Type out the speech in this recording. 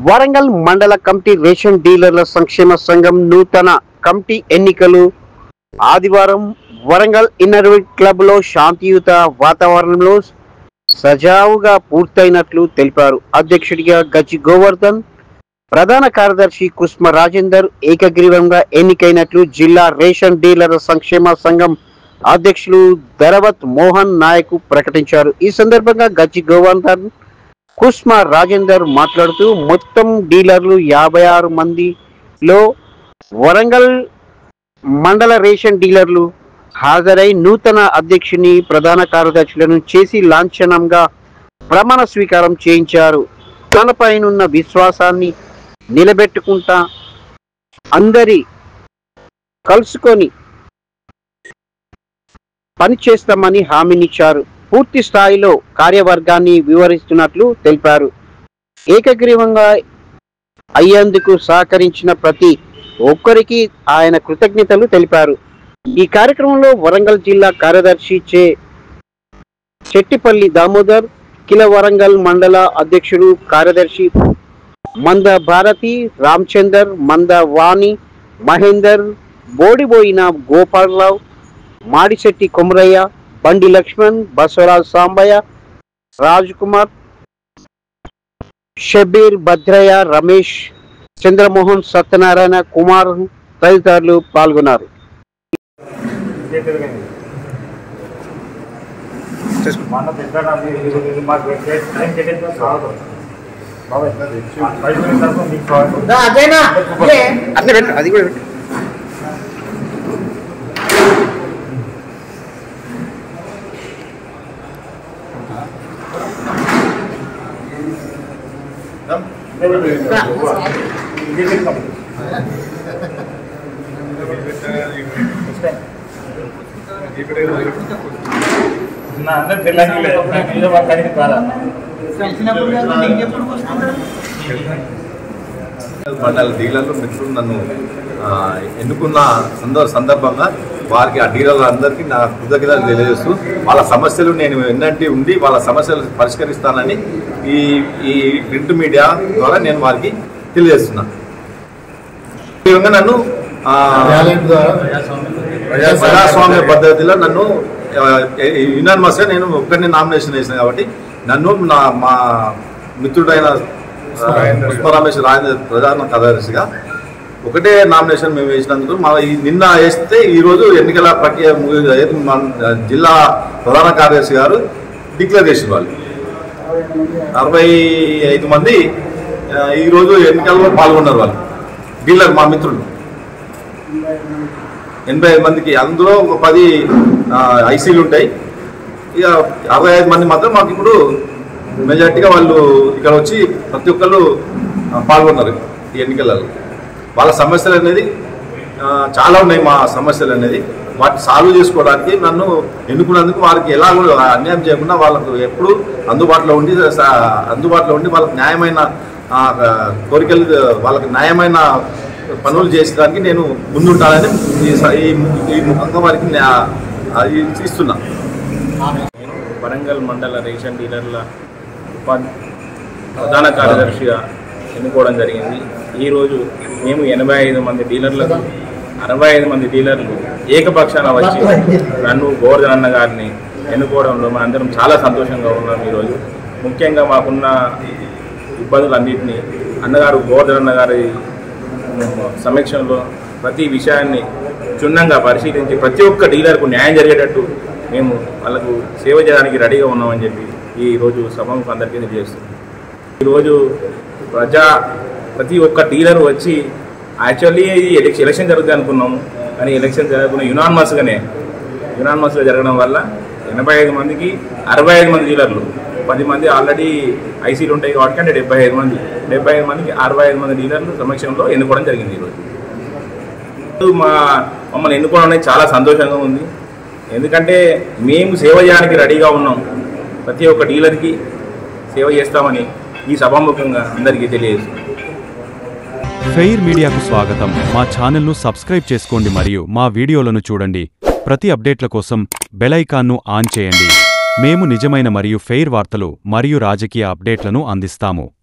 వరంగల్ మండల committee ration డీలర్ల సంక్షేమ సంఘం నూతన కమిటీ ఎన్నికలు ఆదివారం వరంగల్ ఇన్నర్విట్ క్లబ్ లో శాంతియుత వాతావరణంలో సజావుగా పూర్తయినట్లు తెలిపారు. అధ్యక్షుడిగా గజ్జి గోవర్ధన్, ప్రధాన కార్యదర్శి కుస్మ రాజేందర్ ఏకగ్రీవంగా ఎన్నికైనట్లు జిల్లా రేషన్ డీలర్ల సంక్షేమ సంఘం అధ్యక్షులు ధరవత్ మోహన్ నాయక్ ప్రకటించారు. ఈ సందర్భంగా గజ్జి గోవర్ధన్, కుస్మ రాజేందర్ మాట్లాడుతూ మొత్తం డీలర్లు 56 మందిలో వరంగల్ మండల రేషన్ డీలర్లు హాజరై నూతన అధ్యక్షుని, ప్రధాన కార్యదర్శులను చేసి లాంఛనంగా ప్రమాణ స్వీకారం చేయించారు. తనపైనున్న విశ్వాసాన్ని నిలబెట్టుకుంటా అందరి కలుసుకొని పనిచేస్తామని హామీనిచ్చారు. పూర్తి స్థాయిలో కార్యవర్గాన్ని వివరిస్తున్నట్లు తెలిపారు. ఏకగ్రీవంగా అయ్యేందుకు సహకరించిన ప్రతి ఒక్కరికి ఆయన కృతజ్ఞతలు తెలిపారు. ఈ కార్యక్రమంలో వరంగల్ జిల్లా కార్యదర్శి చెట్టిపల్లి దామోదర్, కిల వరంగల్ మండల అధ్యక్షుడు కార్యదర్శి మంద భారతి, రామచందర్, మంద వాణి, మహేందర్, బోడిబోయిన గోపాలరావు, మాడిశెట్టి కొమరయ్య, బండి లక్ష్మణ్, బసవరాజ్ సాంబయ్య, రాజ్ కుమార్, షబీర్, భద్రయ్య, రమేష్, చంద్రమోహన్, సత్యనారాయణ, కుమార్ తదితరులు పాల్గొన్నారు. మండల డీలర్లు మిత్రులు నన్ను ఎన్నుకున్న సందర్భంగా వారికి, ఆ డీలర్లందరికీ నా కృతజ్ఞతలు తెలియజేస్తూ, వాళ్ళ సమస్యలు నేను ఎన్నంటి ఉండి వాళ్ళ సమస్యలు పరిష్కరిస్తానని ఈ ప్రింట్ మీడియా ద్వారా నేను వారికి తెలియజేస్తున్నాను. ఈ విధంగా నన్ను ప్రజాస్వామ్య పద్ధతిలో నన్ను యునానిమస్గా నేను ఒక్కరిని నామినేషన్ వేసిన కాబట్టి నన్ను మా మిత్రుడైన పుష్పరామేశ్వర రాజేంద్ర ప్రధాన కార్యదర్శిగా ఒకటే నామినేషన్ మేము వేసినందుకు నిన్న వేస్తే ఈరోజు ఎన్నికల ప్రక్రియ జిల్లా ప్రధాన కార్యదర్శి గారు డిక్లేర్ చేసిన వాళ్ళు 65 మంది ఈరోజు ఎన్నికల్లో పాల్గొన్నారు. వాళ్ళు డీలర్ మా మిత్రులు 85 మందికి, అందులో ఒక 10 ఐసీలు ఉంటాయి. ఇక 65 మంది మాత్రం మాకు ఇప్పుడు మెజార్టీగా వాళ్ళు ఇక్కడ వచ్చి ప్రతి ఒక్కళ్ళు పాల్గొన్నారు ఈ ఎన్నికలలో. వాళ్ళ సమస్యలు అనేది చాలా ఉన్నాయి. మా సమస్యలు అనేది వాటిని సాల్వ్ చేసుకోవడానికి నన్ను ఎన్నుకున్నందుకు వారికి ఎలా అన్యాయం చేయకుండా వాళ్ళకు ఎప్పుడు అందుబాటులో ఉండి వాళ్ళకి న్యాయమైన కోరికలు, వాళ్ళకి న్యాయమైన పనులు చేసేదానికి నేను ముందుంటానని ఈ ముఖంగా వారికి ఇస్తున్నా. వరంగల్ మండల రేషన్ డీలర్ల ప్రధాన కార్యదర్శిగా ఎన్నుకోవడం జరిగింది. ఈరోజు మేము 85 మంది డీలర్లకు 65 మంది డీలర్లు ఏకపక్షాన వచ్చి నన్ను గోవర్ధన్ అన్న గారిని ఎన్నుకోవడంలో మా అందరం చాలా సంతోషంగా ఉన్నాం. ఈరోజు ముఖ్యంగా మాకున్న ఇబ్బందులన్నింటినీ అన్నగారు గోవర్ధన్ అన్న గారి సమీక్షంలో ప్రతి విషయాన్ని క్షుణ్ణంగా పరిశీలించి ప్రతి ఒక్క డీలర్కు న్యాయం జరిగేటట్టు మేము వాళ్ళకు సేవ చేయడానికి రెడీగా ఉన్నామని చెప్పి ఈరోజు సభకు అందరికీ తెలియజేస్తున్నాం. ఈరోజు ప్రతి ఒక్క డీలర్ వచ్చి యాక్చువల్లీ ఇది ఎలక్షన్ జరుగుతుంది అనుకున్నాము, కానీ ఎలక్షన్ జరగకుండా యునానిమస్గా జరగడం వల్ల 85 మందికి 65 మంది డీలర్లు, 10 మంది ఆల్రెడీ ఐసీలు ఉంటాయి కాబట్టి అంటే 75 మందికి 65 మంది డీలర్లు సమక్షంలో ఎన్నుకోవడం జరిగింది. ఈరోజు మమ్మల్ని ఎన్నుకోవడం అనేది చాలా సంతోషంగా ఉంది. ఎందుకంటే మేము సేవ చేయడానికి రెడీగా ఉన్నాం. ప్రతి ఒక్క డీలర్కి సేవ చేస్తామని ఈ సభాముఖంగా అందరికీ తెలియజేస్తున్నాం. ఫెయిర్ మీడియాకు స్వాగతం. మా ఛానల్ను సబ్స్క్రైబ్ చేసుకోండి మరియు మా వీడియోలను చూడండి. ప్రతి అప్డేట్ల కోసం బెల్ ఐకాన్ను ఆన్ చేయండి. మేము నిజమైన మరియు ఫెయిర్ వార్తలు మరియు రాజకీయ అప్డేట్లను అందిస్తాము.